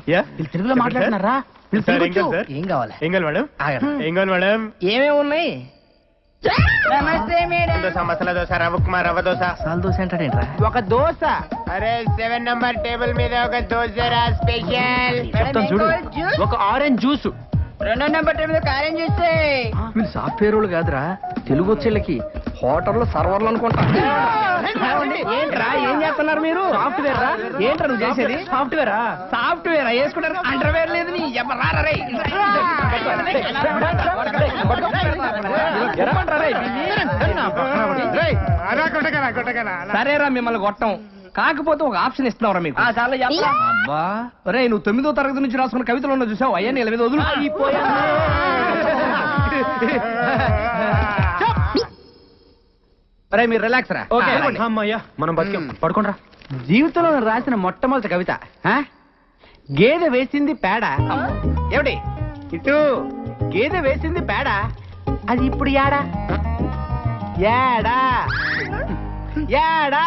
[SPEAKER 8] తెలుగులో మాట్లాడుతున్నారా?
[SPEAKER 7] ఏం కావాలి?
[SPEAKER 8] ఏం కావాలి?
[SPEAKER 7] ఏం కావాలి మేడం? ఏం కావాలి మేడం?
[SPEAKER 8] ఏమేమి ఉన్నాయి?
[SPEAKER 6] నమస్తే మేడం.
[SPEAKER 7] దోశ, మసాలా దోశ, రవ్వ ఉప్మా, రవ్వ దోశ.
[SPEAKER 8] సాల్ దోశ అంటాడేంట్రా? ఒక దోశ.
[SPEAKER 7] అరే 7 నంబర్ టేబుల్ మీద ఒక దోశ రా స్పెషల్.
[SPEAKER 8] చెప్తాను చూడు.
[SPEAKER 7] ఒక ఆరెంజ్ జ్యూస్.
[SPEAKER 6] 2వ నెంబర్ టేబుల్ కార్యం చేస్తే
[SPEAKER 8] వీళ్ళు సాఫ్ట్వేర్ వాళ్ళు కాదురా, తెలుగు వచ్చేళ్ళకి హోటల్లో సర్వర్లు అనుకుంటా. ఏంట్రా ఏం చేస్తున్నారు మీరు? సాఫ్ట్వేర్ రా. ఏంట్రా నువ్వు చేసేది? సాఫ్ట్వేరా? సాఫ్ట్వేర్ వేసుకుంటారు. అండర్వేర్ లేదు నీ సరేరా, మిమ్మల్ని కొట్టం. కాకపోతే ఒక ఆప్షన్ ఇస్తున్నావురా మీకు. అబ్బా రే, నువ్వు 9వ తరగతి నుంచి రాసుకున్న కవితలు ఉన్న చూసావు. అయ్యా నీళ్ళ మీద వదులు. రే మీరు రిలాక్స్ రా.
[SPEAKER 7] అమ్మయ్యా, మనం బతికాం. పడుకోండి.
[SPEAKER 8] జీవితంలో నేను రాసిన మొట్టమొదటి కవిత గేదె వేసింది పేడ. ఏమిటి ఇటు? గేదె వేసింది పేడ, అది ఇప్పుడు యాడా యాడా యాడా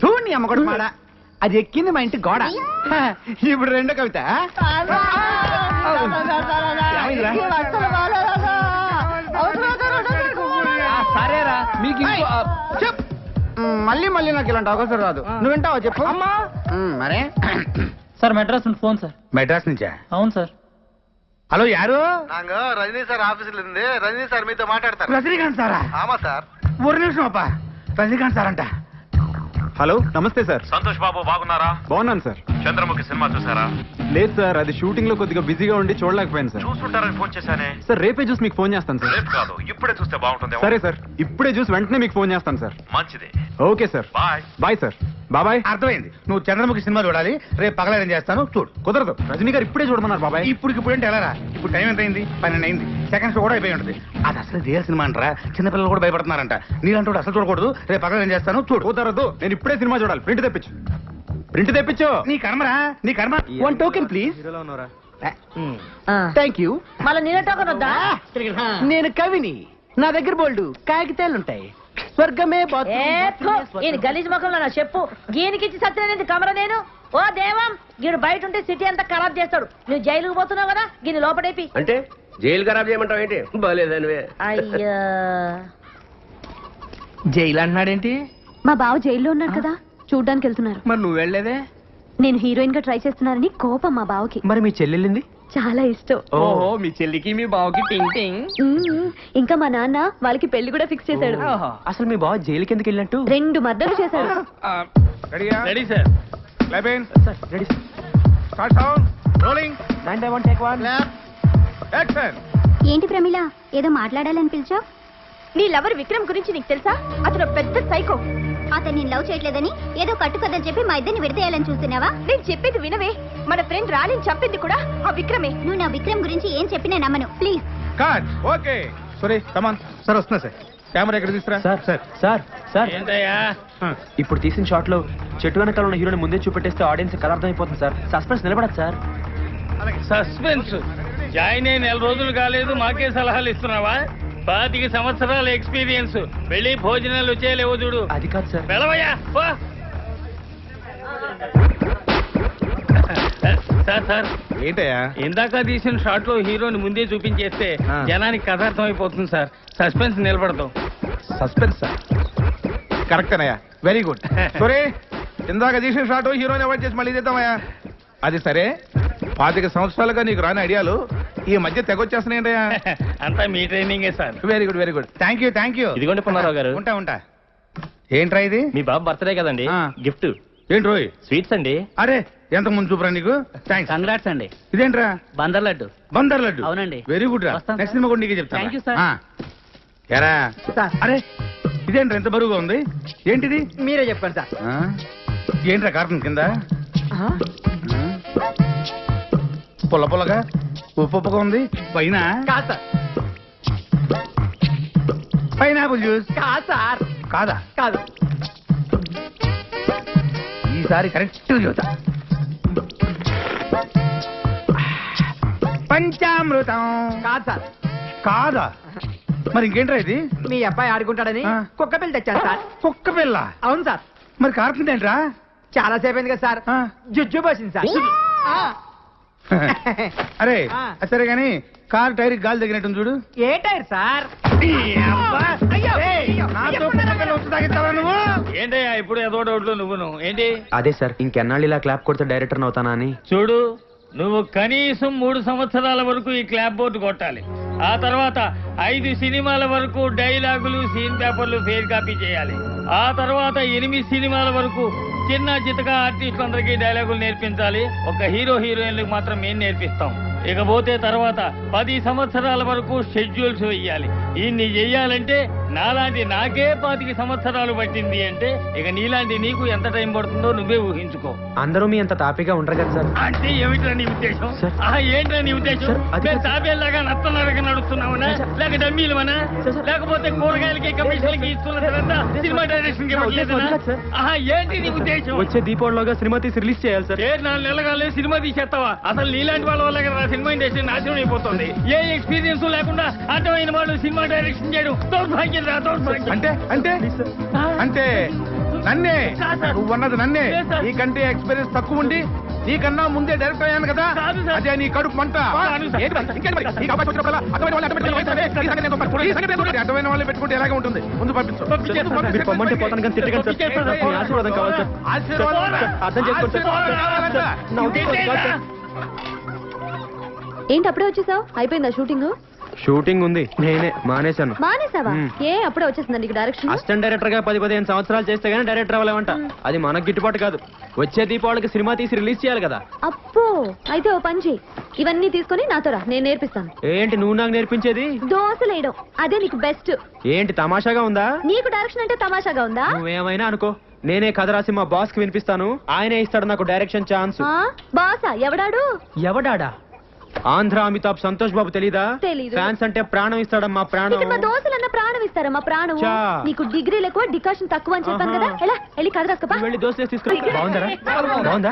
[SPEAKER 8] చూడండి అమ్మగొడు మాడ, అది ఎక్కింది మా ఇంటి గోడ. ఇప్పుడు 2వ కవిత. సరేరా మీకు మళ్ళీ మళ్ళీ నాకు ఇలాంటి అవకాశం రాదు. నువ్వు వింటావా చెప్పు. అమ్మా మరే
[SPEAKER 2] సార్ మెడ్రాస్ నుండి ఫోన్ సార్.
[SPEAKER 3] మెడ్రాస్ నుంచా?
[SPEAKER 2] అవును సార్.
[SPEAKER 3] హలో యారు?
[SPEAKER 4] రజనీ సార్ ఆఫీసులో ఉంది. రజనీ సార్ మీతో మాట్లాడతారు.
[SPEAKER 3] రజనీకాంత్ సారా?
[SPEAKER 4] ఆమా సార్.
[SPEAKER 3] ఒక నిమిషం అప్ప. రజనీకాంత్ సార్ అంట.
[SPEAKER 10] హలో, నమస్తే సార్.
[SPEAKER 11] సంతోష్ బాబు బాగున్నారా?
[SPEAKER 10] బాగున్నాను సార్.
[SPEAKER 11] చంద్రముఖి సినిమా చూసారా?
[SPEAKER 10] లేదు సార్, అది షూటింగ్ లో కొద్దిగా బిజీగా ఉండి చూడలేకపోయాను సార్.
[SPEAKER 11] చూస్తుంటారని ఫోన్ చేశానే.
[SPEAKER 10] సార్ రేపే చూసి మీకు ఫోన్ చేస్తాను సార్.
[SPEAKER 11] రేపు కాదు, ఇప్పుడే చూస్తే బాగుంటుంది.
[SPEAKER 10] సరే సార్, ఇప్పుడే చూసి వెంటనే మీకు ఫోన్ చేస్తాను సార్.
[SPEAKER 11] మంచిది.
[SPEAKER 10] Okay sir.
[SPEAKER 11] Bye.
[SPEAKER 10] Bye sir. బాబాయ్.
[SPEAKER 3] అర్థమైంది. నువ్వు చంద్రముఖి సినిమా చూడాలి. రేపు పగలేదని చేస్తాను చూడు.
[SPEAKER 10] కుదరదు, రజనీ గారు ఇప్పుడే చూడమన్నారు బాబాయ్.
[SPEAKER 3] ఇప్పుడు అంటే ఎలా రా? ఇప్పుడు టైం ఎంత అయింది? 12 అయింది. సెకండ్స్ కూడా అయిపోయి ఉంటుంది. అది అసలు రియల్ సినిమా అంటారా? చిన్నపిల్లలు కూడా భయపడుతున్నారంట. నీలాంటి అసలు చూడకూడదు. రేపు పగలేదని చేస్తాను చూడు.
[SPEAKER 10] కుదరదు, నేను ఇప్పుడే సినిమా చూడాలి. ప్రింట్ తెప్పించు.
[SPEAKER 3] నీ కర్మరా, నీ కర్మ.
[SPEAKER 8] 1 టోకెన్ ప్లీజ్. Thank you.
[SPEAKER 6] మళ్ళీ నేనే టోకన్ వద్దా?
[SPEAKER 8] నేను కవిని. నా దగ్గర బోల్డు కాగితాలుంటాయి. స్వర్గమే
[SPEAKER 6] ఈయన గలీజ్ ముఖంలో నా చెప్పు గీనికిచ్చి సత్యనేది కమర నేను. ఓ దేవం, గీడు బయట ఉంటే సిటీ అంతా ఖరాబ్ చేస్తాడు. నువ్వు జైలుకు పోతున్నావు కదా, గీని లోపడేపి.
[SPEAKER 9] అంటే జైలు ఖరాబ్ చేయమంటావు ఏంటి బాగాలేదనివే.
[SPEAKER 6] అయ్యా
[SPEAKER 3] జైలు అంటున్నాడేంటి?
[SPEAKER 5] మా బావ జైల్లో ఉన్నాడు కదా, చూడ్డానికి వెళ్తున్నారు.
[SPEAKER 3] మరి నువ్వు వెళ్ళలేదే?
[SPEAKER 5] నేను హీరోయిన్ గా ట్రై చేస్తున్నానని కోపం మా బావకి.
[SPEAKER 3] మరి మీ చెల్లెళ్ళింది?
[SPEAKER 5] చాలా ఇష్టం.
[SPEAKER 3] ఓహో, మీ చెల్లికి మీ బావకి టింగ్ టింగ్.
[SPEAKER 5] ఇంకా మా నాన్న వాళ్ళకి పెళ్లి కూడా ఫిక్స్ చేశాడు.
[SPEAKER 3] అసలు మీ బావ జైలుకి ఎందుకు వెళ్ళినట్టు?
[SPEAKER 5] 2 మర్డర్లు చేశాడు.
[SPEAKER 2] Ready sir.
[SPEAKER 3] Ready.
[SPEAKER 7] Start sound rolling
[SPEAKER 3] 9 take 1
[SPEAKER 7] action.
[SPEAKER 5] ఏంటి ప్రమిళ, ఏదో మాట్లాడాలని పిలిచావు? నీ లవర్ విక్రమ్ గురించి నీకు తెలుసా? అతను పెద్ద సైకో. అతను నేను లవ్ చేయట్లేదని ఏదో కట్టుకథలు చెప్పి మా ఇద్దరిని విడదీయాలని చూస్తున్నావా? నేను చెప్పేది వినవే, మన ఫ్రెండ్ రాణిని చంపింది కూడా ఆ విక్రమే. నువ్వు నా విక్రమ్ గురించి ఏం చెప్పినా నమ్మను, please.
[SPEAKER 7] Cut. Okay sorry come on. Sir వస్తున్నా సార్. కెమెరా ఎక్కడ తీసుకురా.
[SPEAKER 3] సార్
[SPEAKER 2] ఏంటయ్యా?
[SPEAKER 3] ఇప్పుడు తీసిన షాట్ లో చెట్టు వెనకాల ఉన్న హీరోని ముందే చూపెట్టేస్తే ఆడియన్స్ కథ అర్థమైపోతుంది సార్. సస్పెన్స్ నిలబడదు సార్.
[SPEAKER 2] సస్పెన్స్ జాయిన్ అయి 4 రోజులు కాలేదు, మాకే సలహాలు ఇస్తున్నావా? 25 సంవత్సరాల ఎక్స్పీరియన్స్. వెళ్ళి భోజనాలు వచ్చేలేవో చూడు.
[SPEAKER 3] అది కాదు సార్.
[SPEAKER 2] వెళ్ళవయ్యా. సార్
[SPEAKER 7] ఏంటయ్యా?
[SPEAKER 2] ఇందాక తీసిన షాట్ లో హీరోని ముందే చూపించేస్తే జనానికి కథ అర్థం అయిపోతుంది సార్. సస్పెన్స్ నిలబడతాం.
[SPEAKER 7] Suspense sir. కరెక్టేనయ్యా, వెరీ గుడ్. సరే ఇందాక తీసిన షాట్ హీరోని అవాయిడ్ చేసి మళ్ళీ చేద్దామయ్యా. అది సరే, 25 సంవత్సరాలుగా నీకు రాని ఐడియాలు ఈ మధ్య తెగొచ్చేస్తున్నాయంటయ్యా.
[SPEAKER 2] అంతా మీ ట్రైనింగే sir.
[SPEAKER 7] Very good very good. Thank you.
[SPEAKER 2] ఇదిగోండి పుల్లారావు గారు.
[SPEAKER 7] ఉంటా. ఏంట్రా ఇది?
[SPEAKER 2] మీ బాబు బర్త్డే కదండి, గిఫ్ట్.
[SPEAKER 7] ఏంటి రోయ్?
[SPEAKER 2] స్వీట్స్ అండి.
[SPEAKER 7] అరే ఎంత ముందు చూపురా నీకు. థ్యాంక్స్.
[SPEAKER 2] కంగ్రాట్స్ అండి.
[SPEAKER 7] ఇదేంట్రా?
[SPEAKER 2] బందర్ లడ్డు.
[SPEAKER 7] అవునండి. వెరీ గుడ్ రా. నెక్స్ట్ సినిమా కూడా నీకే చెప్తాను.
[SPEAKER 2] Thank you sir.
[SPEAKER 7] ఎరా అరే ఇదేంట్రా ఎంత బరువుగా ఉంది? ఏంటిది?
[SPEAKER 3] మీరే చెప్పండి సార్.
[SPEAKER 7] ఏంట్రా కార్టూన్ కింద పుల్లగా ఉప్పుగా ఉంది? పైన
[SPEAKER 3] కాదు సార్.
[SPEAKER 7] పైనాపిల్ జ్యూస్
[SPEAKER 3] కాదు సార్.
[SPEAKER 7] కాదా?
[SPEAKER 3] కాదు.
[SPEAKER 7] ఈసారి కరెక్ట్ చూద్దా. పంచామృతం.
[SPEAKER 3] కాదు సార్.
[SPEAKER 7] కాదా? మరి ఇంకేంట్రా ఇది?
[SPEAKER 3] మీ అబ్బాయి ఆడుకుంటాడని కుక్క పిల్ల తెచ్చాను సార్.
[SPEAKER 7] కుక్క పిల్ల?
[SPEAKER 3] అవును సార్.
[SPEAKER 7] మరి కార్టూన్ ఏంట్రా?
[SPEAKER 3] చాలా సేపు అయింది కదా సార్. జుజ్జు పోసింది సార్.
[SPEAKER 7] అరే సరే గాని కార్ టైర్ గాలి తగినట్టు చూడు.
[SPEAKER 3] ఏ టైర్ సార్?
[SPEAKER 2] ఏంటయ్యా ఇప్పుడు ఏదో డౌట్లు నువ్వును ఏంటి?
[SPEAKER 3] అదే సార్, ఇంకెన్నాళ్ళు ఇలా క్లాప్ కొడితే డైరెక్టర్ అవుతానా అని.
[SPEAKER 2] చూడు, నువ్వు కనీసం 3 సంవత్సరాల వరకు ఈ క్లాప్ బోర్డు కొట్టాలి. ఆ తర్వాత 5 సినిమాల వరకు డైలాగులు, సీన్ పేపర్లు ఫెయిర్ కాపీ చేయాలి. ఆ తర్వాత 8 సినిమాల వరకు చిన్న చితక ఆర్టిస్టులందరికీ డైలాగులు నేర్పించాలి. ఒక హీరోయిన్లకు మాత్రం మేము నేర్పిస్తాం. ఇకపోతే తర్వాత 10 సంవత్సరాల వరకు షెడ్యూల్స్ వెయ్యాలి. ఇన్ని చెయ్యాలంటే నాలాంటి నాకే 25 సంవత్సరాలు పట్టింది అంటే ఇక నీలాంటి నీకు ఎంత టైం పడుతుందో నువ్వే ఊహించుకో.
[SPEAKER 3] అందరూ మీ అంత తాపిగా ఉండరు కదా సార్.
[SPEAKER 2] అంటే ఏమిట్రా నీ ఉద్దేశం? ఏంట్రా నీ ఉద్దేశం? మేము తాబేలాగా నత్తనరగా నడుస్తున్నామనా, లేక డమ్మీలమనా, లేకపోతే కూరగాయలకి కమిషన్లకి ఇస్తున్న తర్వాత సినిమా డైరెక్షన్ కి ఏంటి నీ ఉద్దేశం?
[SPEAKER 3] వచ్చే దీపావళిలోగా సినిమా తీసి రిలీజ్ చేయాలి సార్.
[SPEAKER 2] 4 నెలలుగానే సినిమా తీసేస్తావా? అసలు నీలాంటి వాళ్ళ వల్ల కదా సినిమా ఇండస్ట్రీ నాశనం అయిపోతుంది. ఏ ఎక్స్పీరియన్స్ లేకుండా అర్థమైన వాళ్ళు సినిమా డైరెక్షన్ చేయడం దౌర్భాగ్యం రా, దౌర్భాగ్యం.
[SPEAKER 7] అంటే అంటే అంటే నన్నే నువ్వన్నది నన్నే. నీకంటే ఎక్స్పీరియన్స్ తక్కువ ఉండి నీకన్నా ముందే డైరెక్టర్ అయ్యాను కదా, అదే నీ కడుపు మంట. అర్థమైన వాళ్ళే పెట్టుకుంటే ఎలాగే ఉంటుంది. ముందు పంపించు.
[SPEAKER 3] ఆశీర్వాదం కావాలి సార్. అర్థం చేసుకోండి సార్.
[SPEAKER 5] ఏంటి అప్పుడే వచ్చేసావు? అయిపోయిందా షూటింగ్?
[SPEAKER 3] షూటింగ్ ఉంది, నేనే మానేశాను.
[SPEAKER 5] మానేసావా? ఏ అప్పుడే వచ్చేసిందా నీకు డైరెక్షన్?
[SPEAKER 3] అసిస్టెంట్ డైరెక్టర్ గా 10-15 సంవత్సరాలు చేస్తే గానీ డైరెక్టర్ అవ్వలేమంట. అది మనకు గిట్టుబాటు కాదు. వచ్చే దీపావళికి సినిమా తీసి రిలీజ్ చేయాలి కదా.
[SPEAKER 5] అప్పో, అయితే ఓ పని చెయ్యి, ఇవన్నీ తీసుకొని నాతో రా, నేను నేర్పిస్తాను.
[SPEAKER 3] ఏంటి నువ్వు నాకు నేర్పించేది?
[SPEAKER 5] దోశలేయడం, అదే నీకు బెస్ట్.
[SPEAKER 3] ఏంటి తమాషాగా ఉందా?
[SPEAKER 5] నీకు డైరెక్షన్ అంటే తమాషాగా ఉందా?
[SPEAKER 3] నువ్వేమైనా అనుకో, నేనే కథ రాసి మా బాస్ కి వినిపిస్తాను. ఆయనే ఇస్తాడు నాకు డైరెక్షన్ ఛాన్స్.
[SPEAKER 5] బాసా? ఎవడాడు?
[SPEAKER 3] ఎవడాడా? ఆంధ్ర అమితాబ్ సంతోష్ బాబు తెలీదా?
[SPEAKER 5] తెలీదు.
[SPEAKER 3] ఫ్యాన్స్ అంటే ప్రాణం ఇస్తాడమ్మా, ప్రాణం.
[SPEAKER 5] మా దోశలన్న ప్రాణం ఇస్తారమ్మా, ప్రాణం. నీకు డిగ్రీలు ఎక్కువ, డికాషన్ తక్కువ అని చెప్పాను కదా. ఎలా వెళ్ళి కథ రాసుకోపా.
[SPEAKER 3] వెళ్ళి దోశలు తీసుకురా. బాగుందరా? బాగుందా?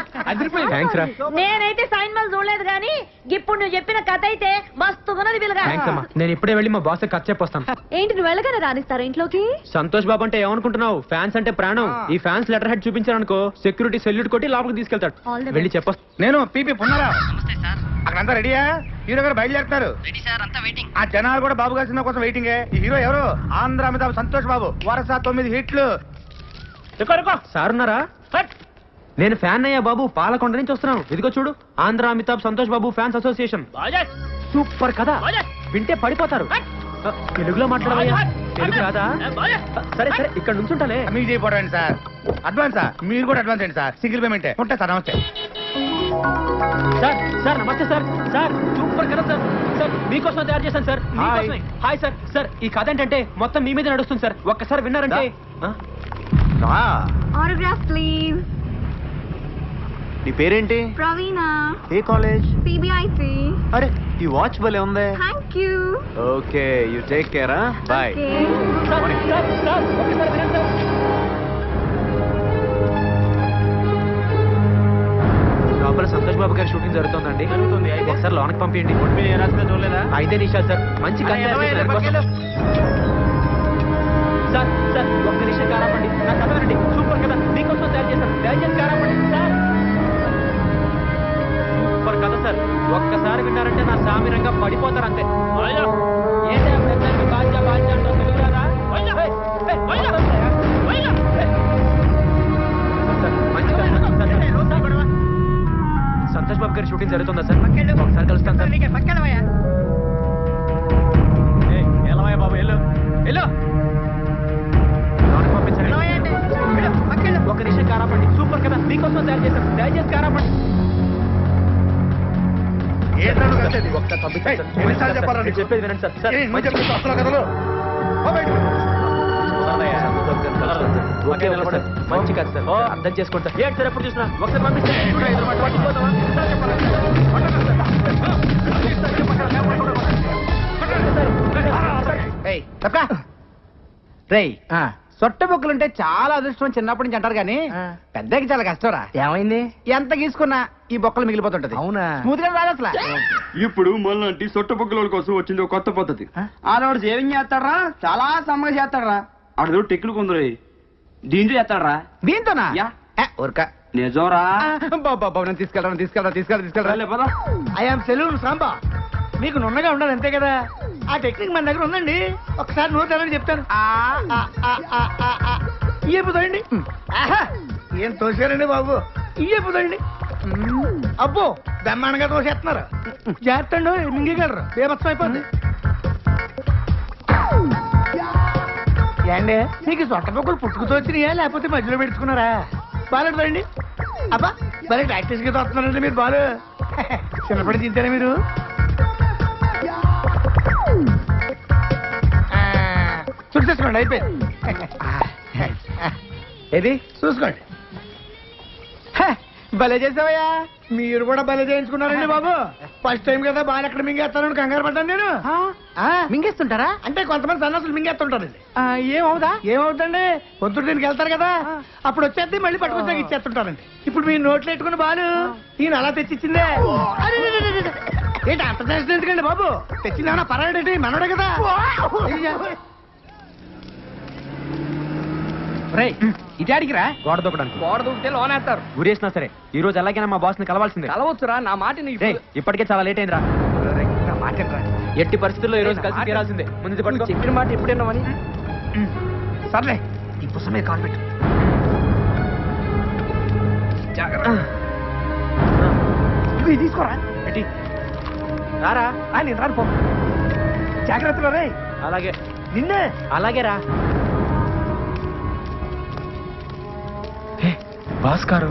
[SPEAKER 3] థ్యాంక్స్ రా.
[SPEAKER 6] నేనైతే సైన్మాల్ చూడలేదు కానీ ఇప్పుడు నువ్వు చెప్పిన కథ అయితే మస్తున్నది పిల్లగా.
[SPEAKER 3] థ్యాంక్స్ అమ్మా. నేను ఇప్పుడే వెళ్ళి మా బాస్ కథ చెప్పొస్తాను.
[SPEAKER 5] ఏంటి నువ్వు వెళ్ళగానే రానిస్తారా ఇంట్లోకి?
[SPEAKER 3] సంతోష్ బాబు అంటే ఏమనుకుంటున్నావు? ఫ్యాన్స్ అంటే ప్రాణం. ఈ ఫ్యాన్స్ లెటర్ హెడ్ చూపించారనుకో, సెక్యూరిటీ సెల్యూట్ కొట్టి లోపలికి తీసుకెళ్తాడు. వెళ్ళి చెప్పొస్తా.
[SPEAKER 7] నేను పీపీ పున్నారా, అక్కడంతా రెడీ
[SPEAKER 8] అయ్యా హీరో గారు బయలుదేరుతున్నారు. ఆ జనాలు కూడా బాబు గారి సినిమా కోసం వెయిటింగే. ఈ హీరో ఎవరు? ఆంధ్ర అమితాబ్ సంతోష్ బాబు. వరుస 9 హిట్లు.
[SPEAKER 10] సార్ ఉన్నారా? నేను ఫ్యాన్ అయ్యా బాబు, పాలకొండ నుంచి వస్తున్నాను. ఇదిగో చూడు, Andhra Amitabh Santosh Babu fans association. Super కదా, వింటే పడిపోతారు. తెలుగులో మాట్లాడవయ్యా, తెలుగు రాదా? సరే సరే, ఇక్కడ నుంచి ఉంటాలే.
[SPEAKER 8] మీకు చేయకపోవడం సార్. అడ్వాన్సా? మీరు కూడా అడ్వాన్స్ అండి సార్. సింగిల్ పేమెంటే ఉంటాయి సార్. నమస్తే
[SPEAKER 10] సార్. సార్ నమస్తే సార్. సార్ సూపర్ కదా సార్. సార్ మీకోసం తయారు చేశాను సార్. Hi sir. సార్ ఈ కథ ఏంటంటే మొత్తం మీ మీద నడుస్తుంది సార్. ఒక్కసారి విన్నారంటే.
[SPEAKER 5] Autograph please.
[SPEAKER 10] నీ పేరేంటి?
[SPEAKER 5] ప్రవీణ.
[SPEAKER 10] ఏ కాలేజ్?
[SPEAKER 5] సిబిఐసి.
[SPEAKER 10] అరే ఈ వాచ్ భలే ఉంది.
[SPEAKER 5] Thank you.
[SPEAKER 10] Okay you take care. Bye. లోపల సంతోష్ బాబు గారి షూటింగ్ జరుగుతుందండి. ఒకసారి లోనకి పంపించండి. చూడలేదా? 5 నిమిషాలు సార్. మంచి సార్. సార్ ఒక్క నిమిషం కారాపండి. నా కథ వినండి. సూపర్ కదా, మీకోసం తయారు చేశాను. దయచేసి కారాపండి సార్. సూపర్ కదా సార్. ఒక్కసారి విన్నారంటే నా సామిరంగా పడిపోతారు అంతే. సంతోష్ బాబు గారి షూటింగ్ జరుగుతుందా సార్? ఒకసారి కలుస్తాను సార్. ఎలవయ్య బాబు, ఎల్లు ఎల్లు. పంపించండి. ఒక నిమిషం కారాపండి. సూపర్ కదా, మీకోసం తయారు చేశాను. దయచేసి కారాపండి. చెప్పేది వినండి సార్. మంచి కాదు సార్, అర్థం చేసుకోండి సార్. ఏంటి సార్ ఎప్పుడు చూసినా ఒకసారి పంపించండి.
[SPEAKER 8] సొట్ట బొక్కలుంటే చాలా అదృష్టం చిన్నప్పటి నుంచి అంటారు కానీ పెద్దకి చాలా కష్టరా. ఏమైంది? ఎంత గీసుకున్నా ఈ బొక్కలు మిగిలిపోతుంటది. అవునా? స్మూత్ గా రాదు అసలు.
[SPEAKER 12] ఇప్పుడు మళ్ళీ సొట్ట బొక్కల కోసం వచ్చింది కొత్త పద్ధతి. ఆడవాడు సేవింగ్ చేస్తాడరా, చాలా సమ్మగా చేస్తాడరా. ఆడదు టెక్నిక్ ఉందిరే, దీంతో చేస్తాడరా.
[SPEAKER 8] దీంతోనా? ఊరక
[SPEAKER 12] నిజంరా.
[SPEAKER 8] బాబు తీసుకెళ్ళరా. I'm salon Samba. మీకు నున్నగా ఉండాలి అంతే కదా. ఆ టెక్నిక్ మన దగ్గర ఉందండి. ఒకసారి నోరు తెలని చెప్తాను. ఇయ్యపోతాయండి. ఏం తోసారండి బాబు, ఇయ్యపోతాయండి. అబ్బో బ్రహ్మాండంగా తోసేస్తున్నారు. చేస్తండు మింగగలరు, బేమత్సం అయిపోద్ది. ఏండి మీకు సొట్ట పొక్కలు పుట్టుకుతో వచ్చినాయా లేకపోతే మధ్యలో పెట్టుకున్నారా? బాగాలేదండి. అబ్బా భలే ప్రాక్టీస్ గా తోస్తున్నారండి మీరు. బాలు చిన్నప్పటి తింటారా మీరు? చూసేసుకోండి, అయిపోయింది. ఏది చూసుకోండి. భలే చేసావయ్యా. మీరు కూడా భలే చేయించుకున్నారండి బాబు. ఫస్ట్ టైం కదా బాగా ఎక్కడ మింగేస్తానని కంగారు పడ్డాను నేను. మింగేస్తుంటారా? అంటే కొంతమంది సన్నాసులు మింగేస్తుంటారండి. ఏమవుతుందండి? పొద్దున్న దీనికి వెళ్తారు కదా, అప్పుడు వచ్చేది మళ్ళీ పట్టుకొచ్చాక ఇచ్చేస్తుంటారండి. ఇప్పుడు మీరు నోట్లు పెట్టుకుని బాలు ఈయన అలా తెచ్చిచ్చిందే. ఏంటి అంత చేసిన ఎందుకండి బాబు? తెచ్చిందేమన్నా పర్వాలేంటి, మనోడే కదా. ఇటాడికి రా.
[SPEAKER 10] గోడ దూకడానికి.
[SPEAKER 8] గోడ దూకితే లోనేస్తారు.
[SPEAKER 10] ఊరేసినా సరే ఈ రోజు ఎలాగైనా మా బాస్ ని కలవాల్సిందే.
[SPEAKER 8] కలవచ్చురా, నా మాట
[SPEAKER 10] ఇప్పటికే చాలా లేట్ అయిందిరా. ఎట్టి పరిస్థితుల్లో ఈ రోజు కలిసి తీరాల్సిందే. ముందు పట్టుకో.
[SPEAKER 8] చెప్పిన మాట ఎప్పుడేనామని. సర్లే ఈ పుస్తకం మీద కాల్ పెట్టు. ఇది తీసుకోరా.
[SPEAKER 10] రారా.
[SPEAKER 8] నేను రాను పో. జాగ్రత్తగా రే.
[SPEAKER 10] అలాగే.
[SPEAKER 8] నిన్నే.
[SPEAKER 10] అలాగే రా. భాస్కర్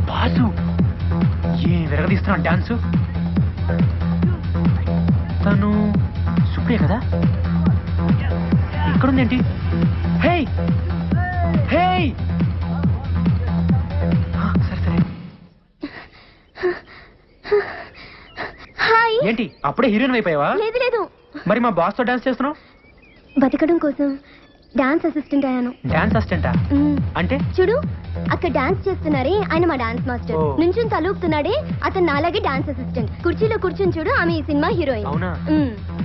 [SPEAKER 10] బాసు ఏ విరగదీస్తున్నాడు డాన్సు. తను సుప్రియ కదా? ఇక్కడుందేంటి? హే హే ఏంటి అప్పుడే హీరోయిన్ అయిపోయావా?
[SPEAKER 5] లేదు లేదు.
[SPEAKER 10] మరి మా బాస్ తో డాన్స్ చేస్తున్నావు?
[SPEAKER 5] బతకడం కోసం డాన్స్ అసిస్టెంట్ అయ్యాను.
[SPEAKER 10] డాన్స్ అసిస్టెంటా? అంటే
[SPEAKER 5] చూడు అక్కడ డాన్స్ చేస్తున్నారే ఆయన మా డాన్స్ మాస్టర్.
[SPEAKER 10] ఓ.
[SPEAKER 5] నుంచుని తలూపుతున్నాడే అతను నాలాగే డాన్స్ అసిస్టెంట్. కుర్చీలో కూర్చుని చూడు ఆమె ఈ సినిమా హీరోయిన్.
[SPEAKER 10] అవునా?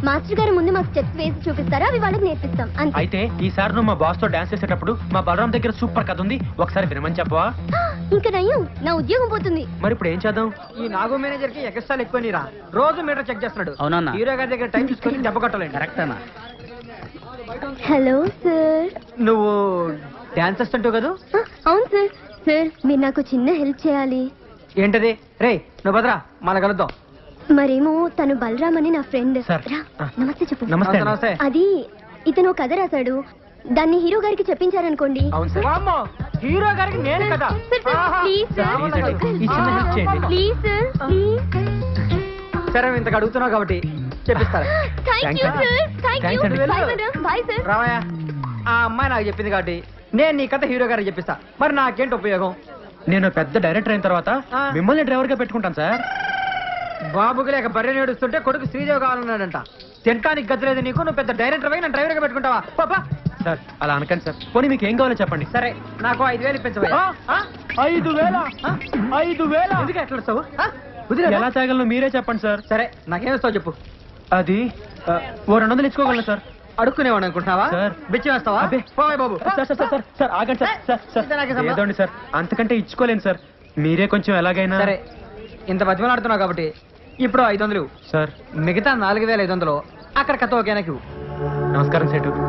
[SPEAKER 5] మాస్టర్ గారు ముందు మాకు స్టెప్స్ వేసి చూపిస్తారా, అవి వాళ్ళకి నేర్పిస్తాం అంతే.
[SPEAKER 10] అయితే ఈసారి నువ్వు మా బాస్ తో డాన్స్ చేసేటప్పుడు మా బలరాం దగ్గర సూపర్ కథ ఉంది, ఒకసారి వినమని చెప్పవా?
[SPEAKER 5] ఇంకా నయ్యం, నా ఉద్యోగం పోతుంది.
[SPEAKER 10] మరి ఇప్పుడు ఏం చేద్దాం?
[SPEAKER 3] ఈ నాగో మేనేజర్ కి ఎక్స్ట్రా ఎక్కువ నీరా, రోజు మీటర్ చెక్ చేస్తున్నాడు.
[SPEAKER 2] అవునన్నా.
[SPEAKER 3] హీరో గారి దగ్గర టైం చూసుకొని దెబ్బ కొట్టాలండి. కరెక్ట్ అన్న.
[SPEAKER 5] Hello sir.
[SPEAKER 3] నువ్వు డాన్స్ అసిస్టెంట్ కదా?
[SPEAKER 5] అవును సార్. సార్ మీరు నాకు చిన్న హెల్ప్ చేయాలి.
[SPEAKER 3] ఏంటది? రే నువ్వు భద్రా మన కలుద్దాం.
[SPEAKER 5] మరేమో తను బలరామ్ అని నా ఫ్రెండ్.
[SPEAKER 10] సార్.
[SPEAKER 5] నమస్తే చెప్పు.
[SPEAKER 10] నమస్తే అండి.
[SPEAKER 3] నమస్తే.
[SPEAKER 5] అది ఇతను కథ రాశాడు, దాన్ని హీరో గారికి చెప్పించారనుకోండి.
[SPEAKER 10] అవును సార్.
[SPEAKER 3] వామ్మో, హీరో గారికి నేనే కదా.
[SPEAKER 5] ప్లీజ్ సార్,
[SPEAKER 10] ప్లీజ్ అండి, ఈ చిన్న హెల్ప్ చేయండి.
[SPEAKER 5] Please sir, please.
[SPEAKER 3] సరే ఇంతకు అడుగుతున్నావు కాబట్టి చెప్పిస్తారా?
[SPEAKER 5] Thank you sir, thank you.
[SPEAKER 10] Thanks అండి.
[SPEAKER 5] Bye Balaram, bye sir.
[SPEAKER 3] రావయ్యా, ఆ అమ్మాయి నాకు చెప్పింది కాబట్టి నేను నీ కథ హీరో గారికి చెప్పిస్తా. మరి నాకేంటి ఉపయోగం?
[SPEAKER 10] నేను పెద్ద డైరెక్టర్ అయిన తర్వాత మిమ్మల్ని డ్రైవర్ గా పెట్టుకుంటాను సార్.
[SPEAKER 3] బాబుకి లేక బర్రె నేడుస్తుంటే కొడుకు శ్రీదేవి కావాలన్నాడంట. తింటానికి గతిలేదు నీకు, నువ్వు పెద్ద డైరెక్టర్ అయి నన్ను డ్రైవర్ గా పెట్టుకుంటావా? పాపా.
[SPEAKER 10] సార్ అలా అనకండి సార్. పోనీ మీకు ఏం కావాలో చెప్పండి.
[SPEAKER 3] సరే నాకు 5,000 ఇప్పించవయ్యా. 5,000? 5,000 ఎందుకు ఎట్లా వస్తావు?
[SPEAKER 10] ఎలా తాగలను మీరే చెప్పండి సార్.
[SPEAKER 3] సరే నాకేమిస్తావు చెప్పు.
[SPEAKER 10] అది ఓ 200 ఇచ్చుకోగలను సార్.
[SPEAKER 3] అడుక్కునేవాడు అనుకుంటున్నావా?
[SPEAKER 10] సార్.
[SPEAKER 3] బిచ్చి వేస్తావా?
[SPEAKER 10] అబ్బే.
[SPEAKER 3] పోయ్ బాబు.
[SPEAKER 10] సార్ సార్ సార్ సార్ ఆగండి సార్. సార్ సార్
[SPEAKER 3] ఇది నాకే సంబంధం.
[SPEAKER 10] ఏదోండి సార్, అంతకంటే ఇచ్చుకోలేను సార్. మీరే కొంచెం ఎలాగైనా.
[SPEAKER 3] సరే ఇంత బతిమలాడుతున్నావు కాబట్టి ఇప్పుడు 500
[SPEAKER 10] సార్.
[SPEAKER 3] మిగతా 4,500 అక్కడ కథ ఒకేనాకి.
[SPEAKER 10] నమస్కారం సేటు.